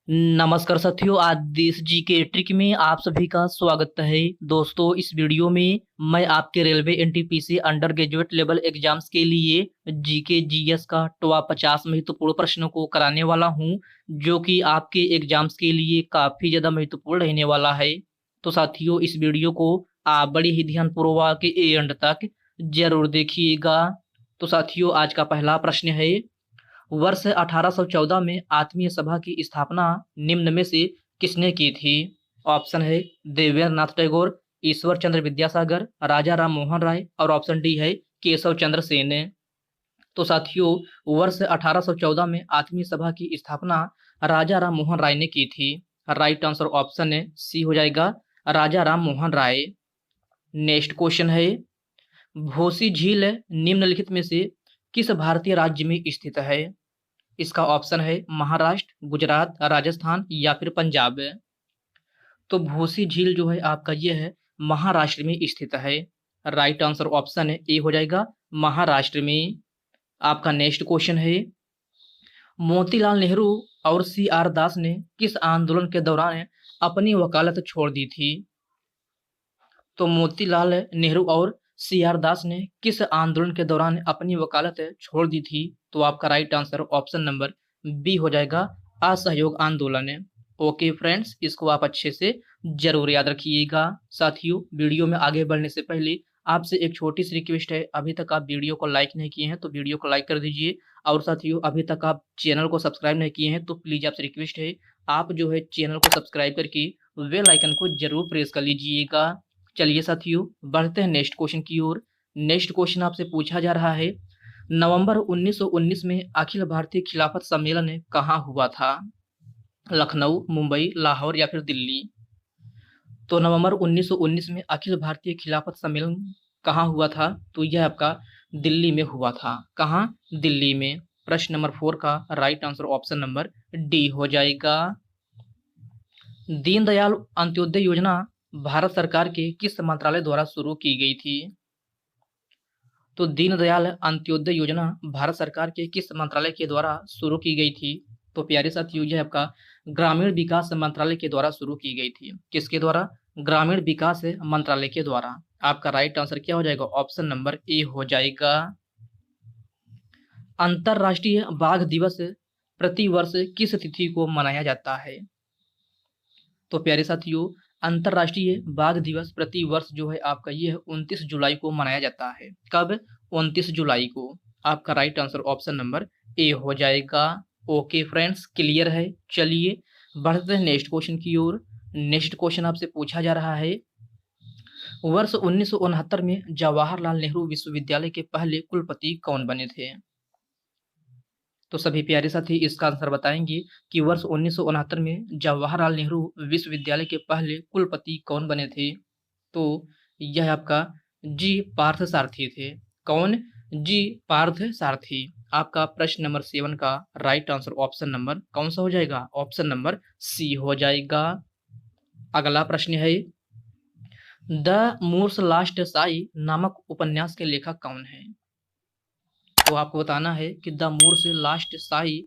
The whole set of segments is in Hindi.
नमस्कार साथियों, आज देश जी के ट्रिक में आप सभी का स्वागत है। दोस्तों, इस वीडियो में मैं आपके railway NTPC under graduate level exams के लिए जीके जीएस का टॉप 50 महत्वपूर्ण प्रश्नों को कराने वाला हूं, जो कि आपके एग्जाम्स के लिए काफी ज्यादा महत्वपूर्ण रहने वाला है। तो साथियों, इस वीडियो को आप बड़ी ही ध्यानपूर्वक एंड तक जरूर देखिएगा। तो साथियों, आज का पहला प्रश्न है, वर्ष 1814 में आत्मीय सभा की स्थापना निम्न में से किसने की थी? ऑप्शन है देवेंद्र नाथ टैगोर, ईश्वर चंद्र विद्यासागर, राजा राम मोहन राय और ऑप्शन डी है केशव चंद्र सेन। तो साथियों, वर्ष 1814 में आत्मीय सभा की स्थापना राजा राम मोहन राय ने की थी। राइट आंसर ऑप्शन है सी हो जाएगा, राजा राम मोहन राय। नेक्स्ट क्वेश्चन है, भोसी झील निम्नलिखित में से किस भारतीय राज्य में स्थित है? इसका ऑप्शन है महाराष्ट्र, गुजरात, राजस्थान या फिर पंजाब। तो भोसी झील जो है आपका ये है महाराष्ट्र में स्थित है। राइट आंसर ऑप्शन है ए हो जाएगा, महाराष्ट्र में। आपका नेक्स्ट क्वेश्चन है, मोतीलाल नेहरू और सी आर दास ने किस आंदोलन के दौरान अपनी वकालत छोड़ दी थी? तो मोतीलाल नेहरू और सी आर दास ने किस आंदोलन के दौरान अपनी वकालत छोड़ दी थी? तो आपका right answer option number B हो जाएगा, असहयोग आंदोलन। ओके फ्रेंड्स, इसको आप अच्छे से जरूर याद रखिएगा। साथियों, वीडियो में आगे बढ़ने से पहले आपसे एक छोटी सी रिक्वेस्ट है, अभी तक आप वीडियो को लाइक नहीं किए हैं तो वीडियो को लाइक कर दीजिए। और साथियों, अभी तक आप चैनल को सब्सक्राइब नहीं किए हैं तो प्लीज आपसे रिक्वेस्ट है, आप जो है चैनल को सब्सक्राइब करके बेल आइकन को जरूर प्रेस कर लीजिएगा। चलिए साथियों, बढ़ते हैं नेक्स्ट क्वेश्चन की ओर। नेक्स्ट क्वेश्चन आपसे पूछा जा रहा है, नवंबर 1919 में अखिल भारतीय खिलाफत सम्मेलन कहाँ हुआ था? लखनऊ, मुंबई, लाहौर या फिर दिल्ली? तो नवंबर 1919 में अखिल भारतीय खिलाफत सम्मेलन कहाँ हुआ था? तो यह आपका दिल्ली में हुआ था। कहाँ? दिल्ली में। प्रश्न नंबर 4 का right answer option number D हो जाएगा। दीनदयाल अंत्योदय योजना भारत सरकार के किस मंत्रालय द्वारा शुरू की गई थी? तो दीनदयाल अंत्योदय योजना भारत सरकार के किस मंत्रालय के द्वारा शुरू की गई थी? तो प्यारे साथियों, यह आपका ग्रामीण विकास मंत्रालय के द्वारा शुरू की गई थी। किसके द्वारा? ग्रामीण विकास मंत्रालय के द्वारा। आपका राइट आंसर क्या हो जाएगा? ऑप्शन नंबर ए हो जाएगा। अंतरराष्ट्रीय बाघ दिवस प्रति वर्ष किस तिथि को मनाया जाता है? तो प्यारे साथियों, अंतरराष्ट्रीय बाघ दिवस प्रति वर्ष जो है आपका ये 29 जुलाई को मनाया जाता है। कब? 29 जुलाई को। आपका right answer option number A हो जाएगा। ओके फ्रेंड्स, क्लियर है। चलिए बढ़ते हैं नेक्स्ट क्वेश्चन की ओर। नेक्स्ट क्वेश्चन आपसे पूछा जा रहा है, वर्ष 1969 में जवाहरलाल नेहरू विश्वविद्यालय के पहले कुलपति कौन बने थे? तो सभी प्यारे साथी इसका आंसर बताएंगे कि वर्ष 1969 में जवाहरलाल नेहरू विश्वविद्यालय के पहले कुलपति कौन बने थे? तो यह आपका जी पार्थ सारथी थे। कौन? जी पार्थ सारथी। आपका प्रश्न नंबर 7 का राइट आंसर ऑप्शन नंबर कौन सा हो जाएगा? ऑप्शन नंबर सी हो जाएगा। अगला प्रश्न है, द मूर्स लास्ट साई नामक उपन्यास के लेखक कौन है? तो आपको बताना है कि द मूर्स लास्ट साई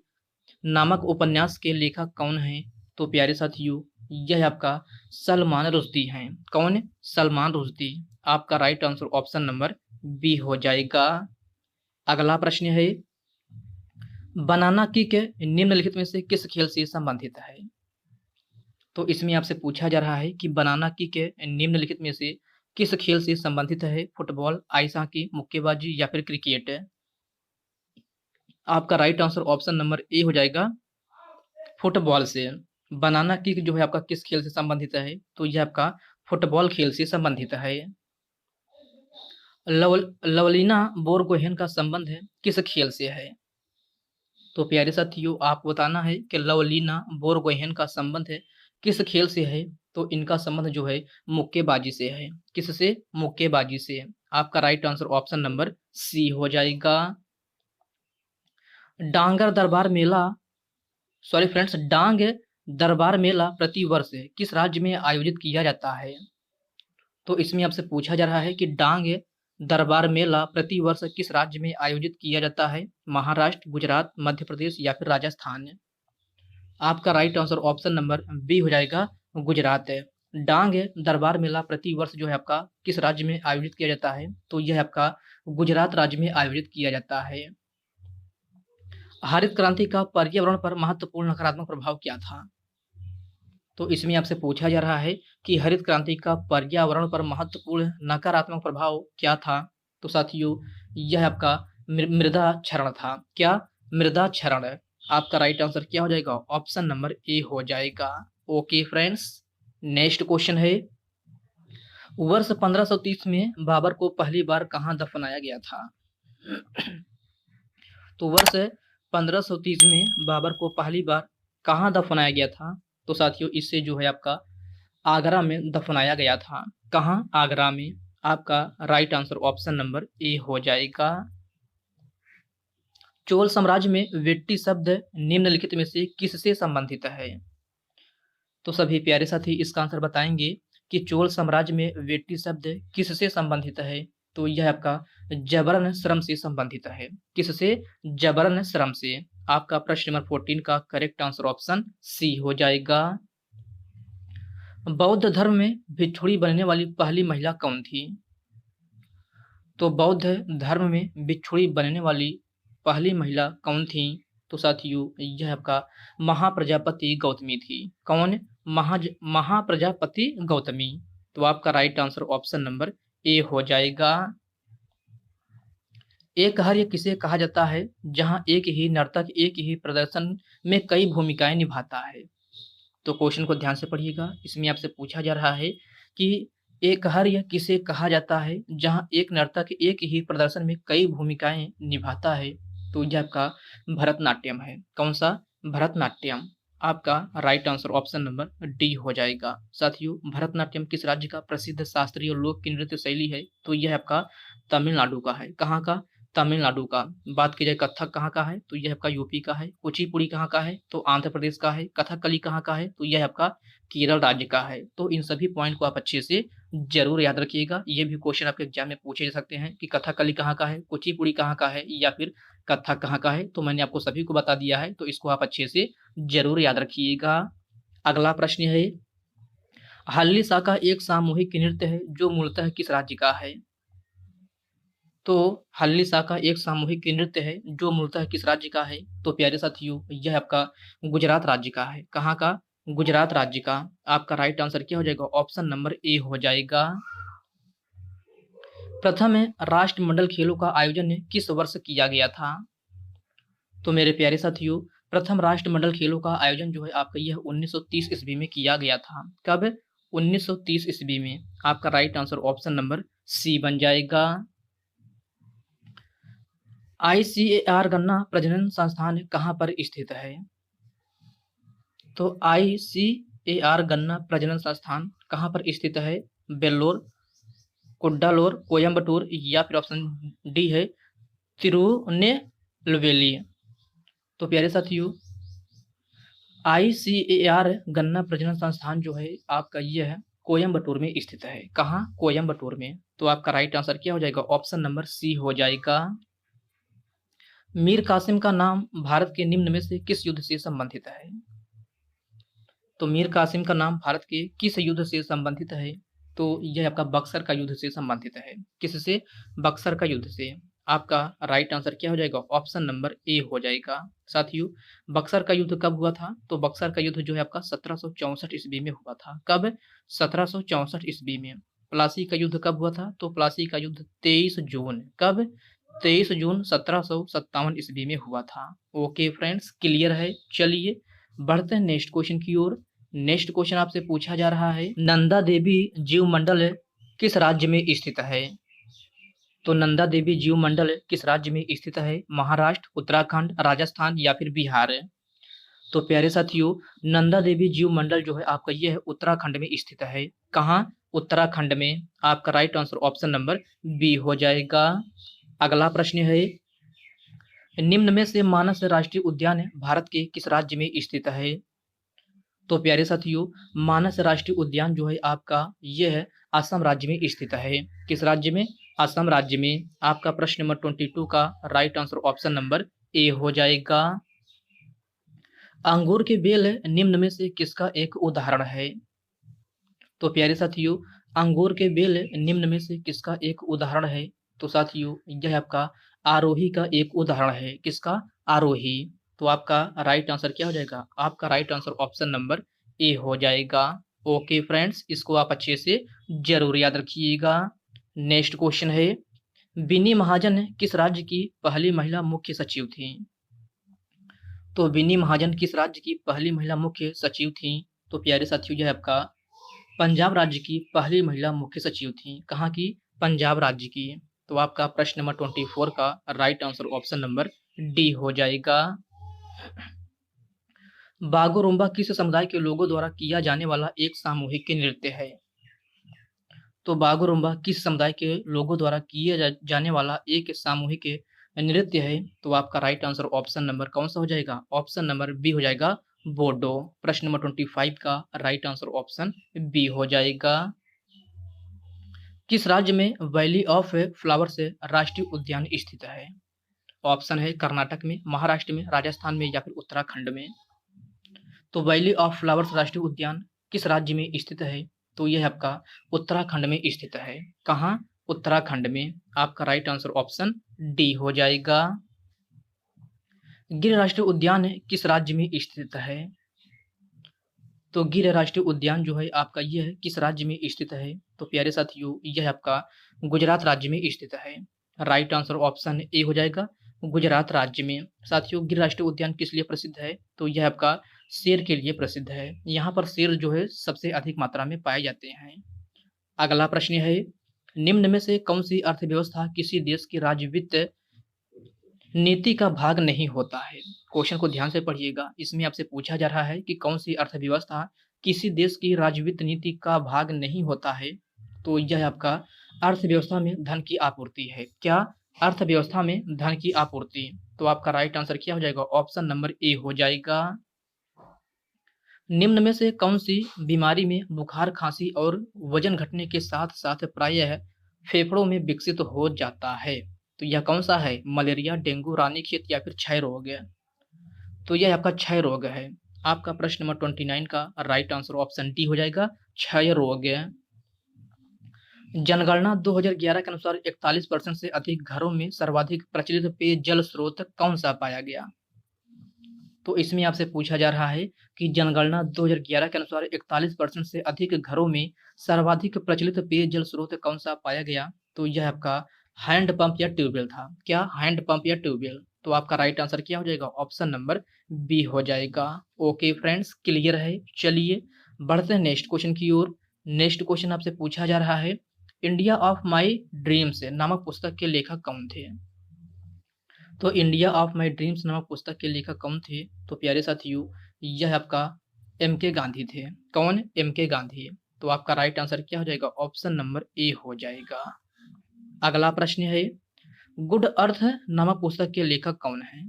नामक उपन्यास के लेखक कौन हैं? तो प्यारे साथियों, यह आपका सलमान रुश्दी हैं। कौन? सलमान रुश्दी। आपका right answer option number B हो जाएगा। अगला प्रश्न है, बनाना किक निम्नलिखित में से किस खेल से संबंधित है? तो इसमें आपसे पूछा जा रहा है कि बनाना किक निम्नलिखित में से किस खेल से संबंधित है? फुटबॉल, आइस हॉकी, मुक्केबाजी या फिर क्रिकेट? आपका right answer option number A हो जाएगा, फुटबॉल से। बनाना किक जो है आपका किस खेल से संबंधित है? तो यह आपका फुटबॉल खेल से संबंधित है। लवलीना बोरगोहेन का संबंध है किस खेल से है? तो प्यारे साथियों, आपको बताना है कि लवलीना बोरगोहेन का संबंध है किस खेल से है? तो इनका संबंध जो है मुक्केबाजी से है। किससे? मुक्केबाजी से। आपका right answer option number C हो जाएगा। डांगर दरबार मेला सॉरी फ्रेंड्स, डांग दरबार मेला प्रति वर्ष किस राज्य में आयोजित किया जाता है? तो इसमें आपसे पूछा जा रहा है कि डांग दरबार मेला प्रति वर्ष किस राज्य में आयोजित किया जाता है? महाराष्ट्र, गुजरात, मध्य प्रदेश या फिर राजस्थान? आपका right answer option number B हो जाएगा, गुजरात है। डांग दरबार मेला प्रति वर्ष जो है आपका किस राज्य में आयोजित किया जाता है? तो यह आपका गुजरात राज्य में आयोजित किया जाता है। हरित क्रांति का पर्यावरण पर महत्वपूर्ण नकारात्मक प्रभाव क्या था? तो इसमें आपसे पूछा जा रहा है कि हरित क्रांति का पर्यावरण पर महत्वपूर्ण नकारात्मक प्रभाव क्या था? तो साथियों, यह आपका मृदा क्षरण था। क्या? मृदा क्षरण। आपका राइट आंसर क्या हो जाएगा? ऑप्शन नंबर ए हो जाएगा। ओके फ्रेंड्स, नेक्स्ट क्वेश्चन है, वर्ष 1530 में बाबर को पहली बार कहाँ दफनाया गया था? तो वर्ष 1530 में बाबर को पहली बार कहाँ दफनाया गया था? तो साथियों, इससे जो है आपका आगरा में दफनाया गया था। कहाँ? आगरा में। आपका right answer option number A हो जाएगा। चोल साम्राज्य में वेट्टी शब्द निम्नलिखित में से किससे संबंधित है? तो सभी प्यारे साथी इसका आंसर बताएंगे कि चोल साम्राज्य में वेट्टी शब्द किससे संबंधित है? तो यह आपका जबरन श्रम से संबंधित है। किससे? जबरन श्रम से। आपका प्रश्न नंबर 14 का करेक्ट आंसर ऑप्शन सी हो जाएगा। बौद्ध धर्म में भिक्षुणी बनने वाली पहली महिला कौन थी? तो बौद्ध धर्म में भिक्षुणी बनने वाली पहली महिला कौन थी? तो साथियों, यह आपका महाप्रजापति गौतमी थी। कौन? महाप्रजापति गौतमी। तो आपका right answer option number A हो जाएगा। एक कार्य किसे कहा जाता है जहां एक ही नर्तक एक ही प्रदर्शन में कई भूमिकाएं निभाता है? तो क्वेश्चन को ध्यान से पढ़िएगा। इसमें आपसे पूछा जा रहा है कि एक कार्य किसे कहा जाता है जहां एक नर्तक एक ही प्रदर्शन में कई भूमिकाएं निभाता है? तो यह आपका भरतनाट्यम है। कौन सा? भरतनाट्यम। आपका right answer option number D हो जाएगा। साथियों, भरतनाट्यम किस राज्य का प्रसिद्ध शास्त्रीय लोक नृत्य शैली है? तो यह आपका तमिलनाडु का है। कहाँ का? तमिलनाडु का। बात की जाए कथक कहाँ का है? तो यह आपका यूपी का है। कुचिपुड़ी कहाँ का है? तो आंध्र प्रदेश का है। कथकली कहाँ का है? तो यह आपका केरल राज्य का है। तो इन सभी पॉइंट को आप अच्छे से जरूर याद रखिएगा। ये भी क्वेश्चन आपके एग्जाम में पूछे जा सकते हैं कि कथकली कहाँ का है, कुचिपुड़ी कहाँ का है, या फिर कथक कहाँ का है। तो मैंने आपको सभी को बता दिया है, तो इसको आप अच्छे से जरूर याद रखिएगा। अगला प्रश्न है, हल्ली सा का एक सामूहिक नृत्य है जो मूलतः किस राज्य का है? तो हल्ली सा का एक सामूहिक नृत्य है जो मूलतः किस राज्य का है? तो प्यारे साथियों, यह आपका गुजरात राज्य का है। कहाँ का? गुजरात राज्य का। आपका राइट आंसर क्या हो जाएगा? ऑप्शन नंबर ए हो जाएगा। प्रथम राष्ट्रमंडल खेलों का आयोजन किस वर्ष किया गया था? तो मेरे प्यारे साथियों, प्रथम राष्ट्रमंडल खेलों का आयोजन जो है आपका यह 1930 ईस्वी में किया गया था। कब? 1930 ईस्वी में। आपका right answer option number C बन जाएगा। ICAR गन्ना प्रजनन संस्थान कहाँ पर स्थित है? तो ICAR गन्ना प्रजनन संस्थान कहाँ पर स्थित है? बेल्लोर, कुड्डालोर, कोयम्बटूर, या फिर ऑप्शन डी है तिरुनेलवेली। तो प्यारे साथियों, ICAR गन्ना प्रजनन संस्थान जो है आपका यह है कोयम्बटूर में स्थित है। कहाँ? कोयम्बटूर में। तो आपका राइट आंसर क्या हो जाएगा? ऑप्शन नंबर सी हो जाएगा। मीर कासिम का नाम भारत के निम्न में से किस युद्ध से संबंधित है? तो मीर कासिम का नाम भारत के किस युद्ध से संबंधित है? तो यह आपका बक्सर का युद्ध से संबंधित है। किससे? बक्सर का युद्ध से। आपका राइट आंसर क्या हो जाएगा? ऑप्शन नंबर ए हो जाएगा। साथियों, बक्सर का युद्ध कब हुआ था? तो बक्सर का युद्ध जो है आपका 1764 ईस्वी में हुआ था। कब? 1764 ईस्वी में। प्लासी का युद्ध कब हुआ था? तो प्लासी का युद्ध 23 जून। कब? 23 जून 1757 ईस्वी में हुआ था। ओके फ्रेंड्स, क्लियर है। चलिए बढ़ते हैं नेक्स्ट क्वेश्चन की ओर। नेक्स्ट क्वेश्चन आपसे पूछा जा रहा है, नंदा देवी जीव मंडल किस राज्य में स्थित है? तो नंदा देवी जीव मंडल किस राज्य में स्थित है? महाराष्ट्र, उत्तराखंड, राजस्थान, या फिर बिहार? तो प्यारे साथियों, नंदा देवी जीव मंडल जो है आपका यह उत्तराखंड में स्थित है। कहाँ? उत्तराखंड में। आपका right answer option number B हो जाएगा। अगला प्रश्न है, निम्न में से मानस राष्ट्रीय उद्यान भारत के किस राज्य में स्थित है? तो प्यारे साथियों, मानस राष्ट्रीय उद्यान जो है आपका यह है असम राज्य में स्थित है। किस राज्य में? असम राज्य में। आपका प्रश्न नंबर 22 का right answer option number A हो जाएगा। अंगूर के बेल निम्न में से किसका एक उदाहरण है? तो प्यारे साथियों, अंगूर के बेल निम्न में से किसका एक उदाहरण है? तो साथियों, यह आपका आरोही का एक उदाहरण है। किसका? आरोही। तो आपका राइट आंसर क्या हो जाएगा? आपका right answer option number A हो जाएगा। ओके फ्रेंड्स, इसको आप अच्छे से जरूर याद रखिएगा। नेक्स्ट क्वेश्चन है, विनी महाजन किस राज्य की पहली महिला मुख्य सचिव थी? तो विनी महाजन किस राज्य की पहली महिला मुख्य सचिव थी? तो प्यारे साथियों, यह आपका पंजाब राज्य की पहली महिला मुख्य सचिव थी। कहाँ की? पंजाब राज्य की। तो आपका प्रश्न नंबर 24 का right answer option number D हो जाएगा। बागोरुम्बा किस समुदाय के लोगों द्वारा किया जाने वाला एक सामूहिक नृत्य है? तो बागोरुम्बा किस समुदाय के लोगों द्वारा किया जाने वाला एक सामूहिक नृत्य है? तो आपका राइट आंसर ऑप्शन नंबर कौन सा हो जाएगा? ऑप्शन नंबर बी हो जाएगा, बोडो। प्रश्न नंबर 25 का राइट आंसर ऑप्शन बी हो जाएगा। किस राज्य में वैली ऑफ फ्लावर्स राष्ट्रीय उद्यान स्थित है? ऑप्शन है कर्नाटक में, महाराष्ट्र में, राजस्थान में या फिर उत्तराखंड में। तो वैली ऑफ फ्लावर्स राष्ट्रीय उद्यान किस राज्य में स्थित है? तो यह आपका उत्तराखंड में स्थित है। कहाँ? उत्तराखंड में। आपका राइट आंसर ऑप्शन डी हो जाएगा। गिर राष्ट्रीय उद्यान किस राज्य में स्थित है? तो गिर राष्ट्रीय उद्यान जो है आपका यह किस राज्य में स्थित है? तो प्यारे साथियों, यह आपका गुजरात राज्य में स्थित है। राइट आंसर ऑप्शन ए हो जाएगा, गुजरात राज्य में। साथियों, गिर राष्ट्रीय उद्यान किस लिए प्रसिद्ध है? तो यह आपका शेर के लिए प्रसिद्ध है। यहाँ पर शेर जो है सबसे अधिक मात्रा में पाए जाते हैं। अगला प्रश्न है, निम्न में से कौन सी अर्थव्यवस्था किसी देश की राज्य वित्त नीति का भाग नहीं होता है? क्वेश्चन को ध्यान से पढ़िएगा। इसमें आपसे पूछा जा रहा है कि कौन सी अर्थव्यवस्था किसी देश की राज्य वित्त नीति का भाग नहीं होता है? तो यह आपका अर्थव्यवस्था में धन की आपूर्ति है। क्या? अर्थव्यवस्था में धन की आपूर्ति। तो आपका राइट आंसर क्या हो जाएगा? ऑप्शन नंबर ए हो जाएगा। निम्न में से कौन सी बीमारी में बुखार, खांसी और वजन घटने के साथ साथ प्रायः फेफड़ों में विकसित हो जाता है? तो यह कौन सा है? मलेरिया, डेंगू, रानीखेत या फिर क्षय रोग? तो यह आपका क्षय रोग है। आपका प्रश्न नंबर 29 का राइट आंसर ऑप्शन डी हो जाएगा, क्षय रोग। जनगणना 2011 के अनुसार 41% से अधिक घरों में सर्वाधिक प्रचलित पेयजल स्रोत कौन सा पाया गया? तो इसमें आपसे पूछा जा रहा है कि जनगणना 2011 के अनुसार 41% से अधिक घरों में सर्वाधिक प्रचलित पेयजल स्रोत कौन सा पाया गया? तो यह आपका हैंडपंप या ट्यूबवेल था। क्या? हैंडपंप या ट्यूबवेल। तो आपका राइट आंसर क्या हो जाएगा? ऑप्शन नंबर बी हो जाएगा। ओके फ्रेंड्स, क्लियर है। चलिए बढ़ते हैं नेक्स्ट क्वेश्चन की ओर। नेक्स्ट क्वेश्चन आपसे पूछा जा रहा है, इंडिया ऑफ माई ड्रीम्स नामक पुस्तक के लेखक कौन थे? तो इंडिया ऑफ माई ड्रीम्स नामक पुस्तक के लेखक कौन थे? तो प्यारे साथियों, यह आपका एम के गांधी थे। कौन? एम के गांधी। तो आपका राइट आंसर क्या हो जाएगा? ऑप्शन नंबर ए हो जाएगा। अगला प्रश्न है, गुड अर्थ नामक पुस्तक के लेखक कौन है?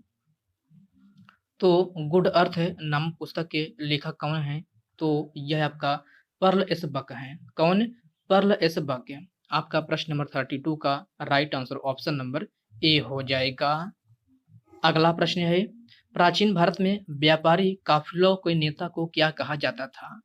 तो गुड अर्थ नामक पुस्तक के लेखक कौन है? तो यह आपका पर्ल एस बक है। कौन? Pearl S Buck. आपका प्रश्न नंबर 32 का right answer option number A हो जाएगा। अगला प्रश्न है, प्राचीन भारत में व्यापारी काफिलों के नेता को क्या कहा जाता था?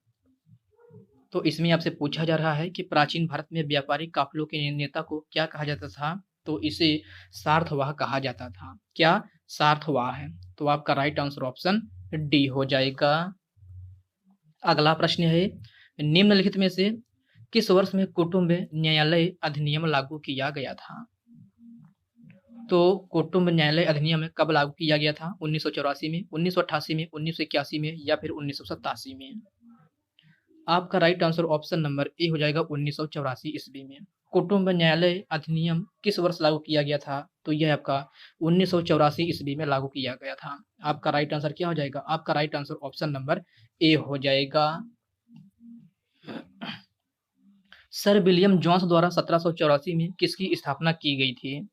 तो इसमें आपसे पूछा जा रहा है कि प्राचीन भारत में व्यापारी काफिलों के नेता को क्या कहा जाता था? तो इसे सार्थवाह कहा जाता था। क्या? सार्थवाह है। तो आपका राइट आंसर ऑप्शन डी हो जाएगा। अगला प्रश्न है, निम्नलिखित में से किस वर्ष में कुटुंब न्यायालय अधिनियम लागू किया गया था? तो कुटुंब न्यायालय अधिनियम कब लागू किया गया था? 1984 में, 1988 में, 1981 में या फिर 1987 में? आपका right answer option number A हो जाएगा, 1984 ईस्वी में। कुटुंब न्यायालय अधिनियम किस वर्ष लागू किया गया था? तो यह आपका 1984 ईस्वी में लागू किया गया था। आपका राइट आंसर क्या हो जाएगा? आपका right answer option number A हो जाएगा। सर विलियम जोन्स द्वारा 1784 में किसकी स्थापना की गई थी?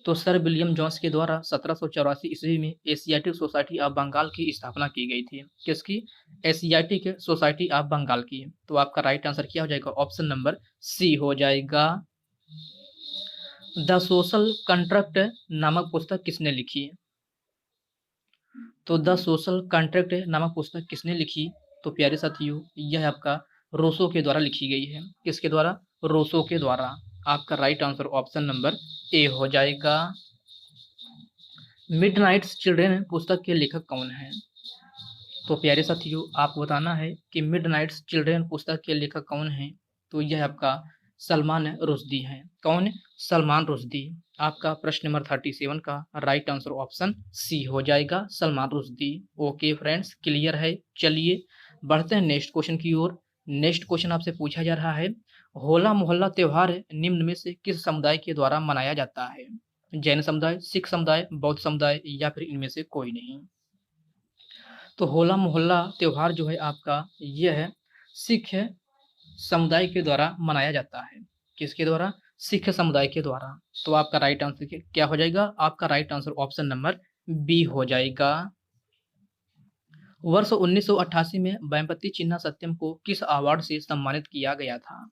तो सर विलियम जोन्स के द्वारा 1784 ईस्वी में एशियाटिक सोसाइटी ऑफ बंगाल की स्थापना की गई थी। किसकी? एशियाटिक सोसाइटी ऑफ बंगाल की। तो आपका राइट आंसर क्या हो जाएगा? ऑप्शन नंबर सी हो जाएगा। द सोशल कंट्रैक्ट नामक पुस्तक किसने लिखी? तो द सोशल कॉन्ट्रैक्ट नामक पुस्तक किसने लिखी? तो प्यारे साथियों, यह आपका रूसो के द्वारा लिखी गई है। किसके द्वारा? रूसो के द्वारा। आपका right answer option number A हो जाएगा। मिडनाइट्स चिल्ड्रन पुस्तक के लेखक कौन है? तो प्यारे साथियों, आपको बताना है कि मिडनाइट्स चिल्ड्रन पुस्तक के लेखक कौन है। तो यह आपका सलमान रुश्दी है। कौन? सलमान रुश्दी। आपका प्रश्न नंबर 37 का राइट आंसर ऑप्शन सी हो जाएगा, Salman Rushdie. Okay friends, clear है। चलिए बढ़ते हैं नेक्स्ट क्वेश्चन की ओर। नेक्स्ट क्वेश्चन आपसे पूछा जा रहा है, होला मोहल्ला त्योहार निम्न में से किस समुदाय के द्वारा मनाया जाता है? जैन समुदाय, सिख समुदाय, बौद्ध समुदाय या फिर इनमें से कोई नहीं। तो होला मोहल्ला त्योहार जो है आपका, यह है सिख समुदाय के द्वारा मनाया जाता है। किसके द्वारा? सिख समुदाय के द्वारा। तो आपका राइट आंसर क्या हो जाएगा? आपका right answer option number B हो जाएगा। वर्ष 1988 में वेम्पति चिन्ना सत्यम को किस अवार्ड से सम्मानित किया गया था?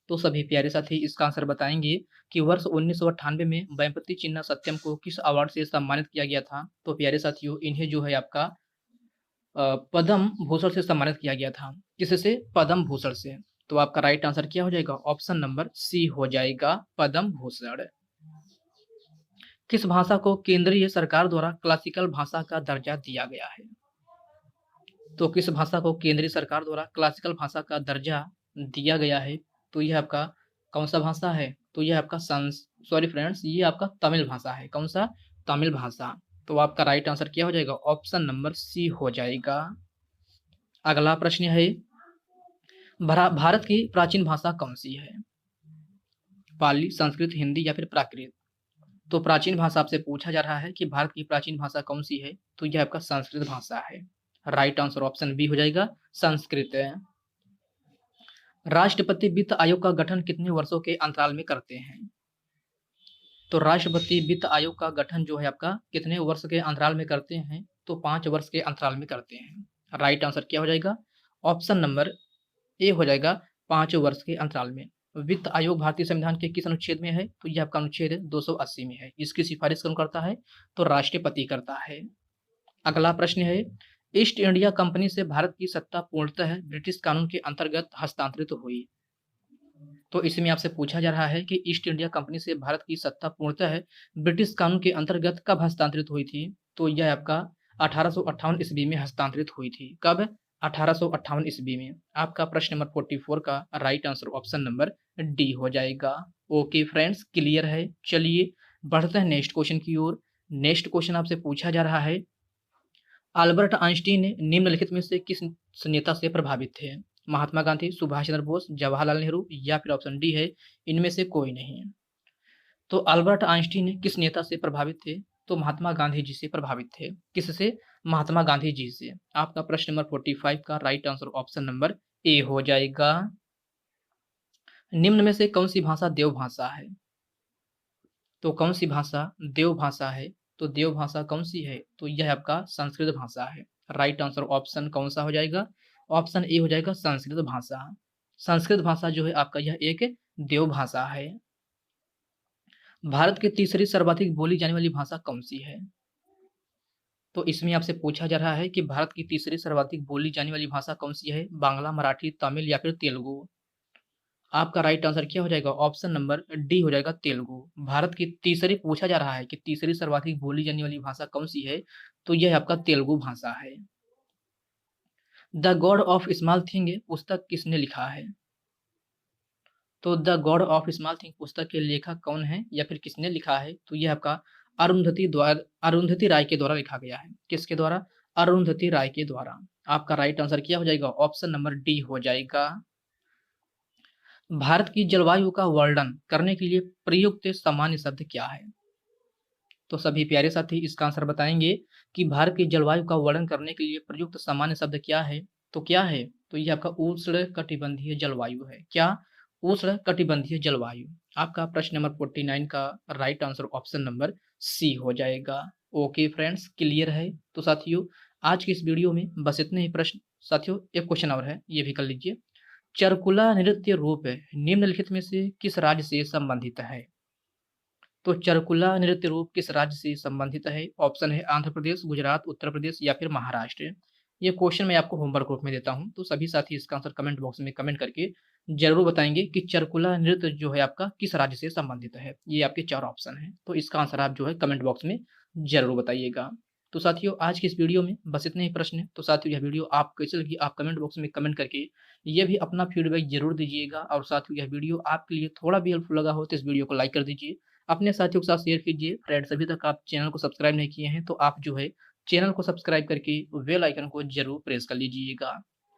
तो सभी प्यारे साथी इसका आंसर बताएंगे कि वर्ष 1998 में वेम्पति चिन्ना सत्यम को किस अवार्ड से सम्मानित किया गया था। तो प्यारे साथियों, इन्हें जो है आपका पद्म भूषण से सम्मानित किया गया था। किससे? पद्म भूषण से। तो आपका राइट आंसर क्या हो जाएगा? ऑप्शन नंबर सी हो जाएगा, पद्म भूषण। किस भाषा को केंद्रीय सरकार द्वारा क्लासिकल भाषा का दर्जा दिया गया है? तो किस भाषा को केंद्रीय सरकार द्वारा क्लासिकल भाषा का दर्जा दिया गया है? तो यह आपका कौन सा भाषा है? तो यह आपका सॉरी फ्रेंड्स, ये आपका तमिल भाषा है। कौन सा? तमिल भाषा। तो आपका राइट आंसर क्या हो जाएगा? ऑप्शन नंबर सी हो जाएगा। अगला प्रश्न है, भारत की प्राचीन भाषा कौन सी है? पाली, संस्कृत, हिंदी या फिर प्राकृत? तो प्राचीन भाषा आपसे पूछा जा रहा है कि भारत की प्राचीन भाषा कौन सी है। तो यह आपका संस्कृत भाषा है। राइट आंसर ऑप्शन बी हो जाएगा, संस्कृत। राष्ट्रपति वित्त आयोग का गठन कितने वर्षों के अंतराल में करते हैं? तो राष्ट्रपति वित्त आयोग का गठन जो है आपका कितने वर्ष के अंतराल में करते हैं? तो 5 वर्ष के अंतराल में करते हैं। राइट आंसर क्या हो जाएगा? ऑप्शन नंबर ए हो जाएगा, 5 वर्ष के अंतराल में। वित्त आयोग भारतीय संविधान के किस अनुच्छेद में है? तो यह आपका अनुच्छेद 280 में है। इसकी सिफारिश कौन करता है? तो राष्ट्रपति करता है। अगला प्रश्न है, ईस्ट इंडिया कंपनी से भारत की सत्ता पूर्णतः ब्रिटिश कानून के अंतर्गत हस्तांतरित हुई। तो इसमें आपसे पूछा जा रहा है कि ईस्ट इंडिया कंपनी से भारत की सत्ता पूर्णतः ब्रिटिश कानून के अंतर्गत कब हस्तांतरित हुई थी? तो यह आपका 1858 ईस्वी में हस्तांतरित हुई थी। कब? 1858 ईस्वी में। आपका प्रश्न नंबर 44 का right answer option number D हो जाएगा। ओके फ्रेंड्स, क्लियर है। चलिए बढ़ते हैं नेक्स्ट क्वेश्चन की ओर। नेक्स्ट क्वेश्चन आपसे पूछा जा रहा है, अल्बर्ट आइंस्टीन निम्नलिखित में से किस नेता से प्रभावित थे? महात्मा गांधी, सुभाष चंद्र बोस, जवाहरलाल नेहरू या फिर ऑप्शन डी है इनमें से कोई नहीं। तो अल्बर्ट आइंस्टीन किस नेता से प्रभावित थे? तो महात्मा गांधी जी से प्रभावित थे। किससे? महात्मा गांधी जी से। आपका प्रश्न नंबर 45 का right answer option number A हो जाएगा। निम्न में से कौन सी भाषा देव भाषा है? तो कौन सी भाषा देव भाषा है? तो देव भाषा कौन सी है? तो यह आपका संस्कृत भाषा है। राइट आंसर ऑप्शन कौन सा हो जाएगा? ऑप्शन ए हो जाएगा, संस्कृत भाषा। संस्कृत भाषा जो है आपका यह एक देव भाषा है। भारत की तीसरी सर्वाधिक बोली जाने वाली भाषा कौन सी है? तो इसमें आपसे पूछा जा रहा है कि भारत की तीसरी सर्वाधिक बोली जाने वाली भाषा कौन सी है? बांग्ला, मराठी, तमिल या फिर तेलुगु? आपका राइट आंसर क्या हो जाएगा? ऑप्शन नंबर डी हो जाएगा, तेलुगु। भारत की तीसरी पूछा जा रहा है कि तीसरी सर्वाधिक बोली जाने वाली भाषा कौन सी है? तो यह आपका तेलुगु भाषा है। The God of small thing पुस्तक किसने लिखा है? तो the God of small thing पुस्तक के लेखक कौन है या फिर किसने लिखा है? तो यह आपका अरुंधति राय के द्वारा लिखा गया है। किसके द्वारा? अरुंधति राय के द्वारा। आपका राइट आंसर क्या हो जाएगा? ऑप्शन नंबर डी हो जाएगा। भारत की जलवायु का वर्णन करने के लिए प्रयुक्त सामान्य शब्द क्या है? तो सभी प्यारे साथी इसका आंसर बताएंगे कि भारत की जलवायु का वर्णन करने के लिए प्रयुक्त सामान्य शब्द क्या है? तो क्या है? तो यह आपका उष्ण कटिबंधीय जलवायु है। क्या? उष्ण कटिबंधीय जलवायु। आपका प्रश्न नंबर 49 का right answer option number C हो जाएगा। ओके फ्रेंड्स, क्लियर है। तो साथियों आज की इस वीडियो में बस इतने ही प्रश्न। साथियों एक क्वेश्चन और है, ये भी कर लीजिए। चरकुला नृत्य रूप निम्नलिखित में से किस राज्य से संबंधित है? तो चरकुला नृत्य रूप किस राज्य से संबंधित है? ऑप्शन है आंध्र प्रदेश, गुजरात, उत्तर प्रदेश या फिर महाराष्ट्र। ये क्वेश्चन मैं आपको होमवर्क रूप में देता हूँ, तो सभी साथी इसका आंसर कमेंट बॉक्स में कमेंट करके ज़रूर बताएँगे कि चरकुला नृत्य जो है आपका किस राज्य से संबंधित है। ये आपके 4 ऑप्शन हैं, तो इसका आंसर आप जो है कमेंट बॉक्स में ज़रूर बताइएगा। तो साथियों आज की इस वीडियो में बस इतने ही प्रश्न हैं, तो साथियों यह वीडियो आपको कैसी लगी आप कमेंट बॉक्स में कमेंट करके ये भी अपना फीडबैक ज़रूर दीजिएगा और साथियों यह वीडियो आपके लिए थोड़ा भी हेल्पफुल लगा हो तो इस वीडियो को लाइक कर दीजिए। अपने साथियों के साथ शेयर कीजिए। फ्रेंड्स अभी तक आप चैनल को सब्सक्राइब नहीं किए हैं तो आप जो है चैनल को सब्सक्राइब करके बेल आइकन को ज़रूर प्रेस कर लीजिएगा।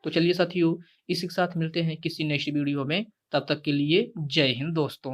तो चलिए साथियों इसी के साथ मिलते हैं किसी नेक्स्ट वीडियो में, तब तक के लिए जय हिंद दोस्तों।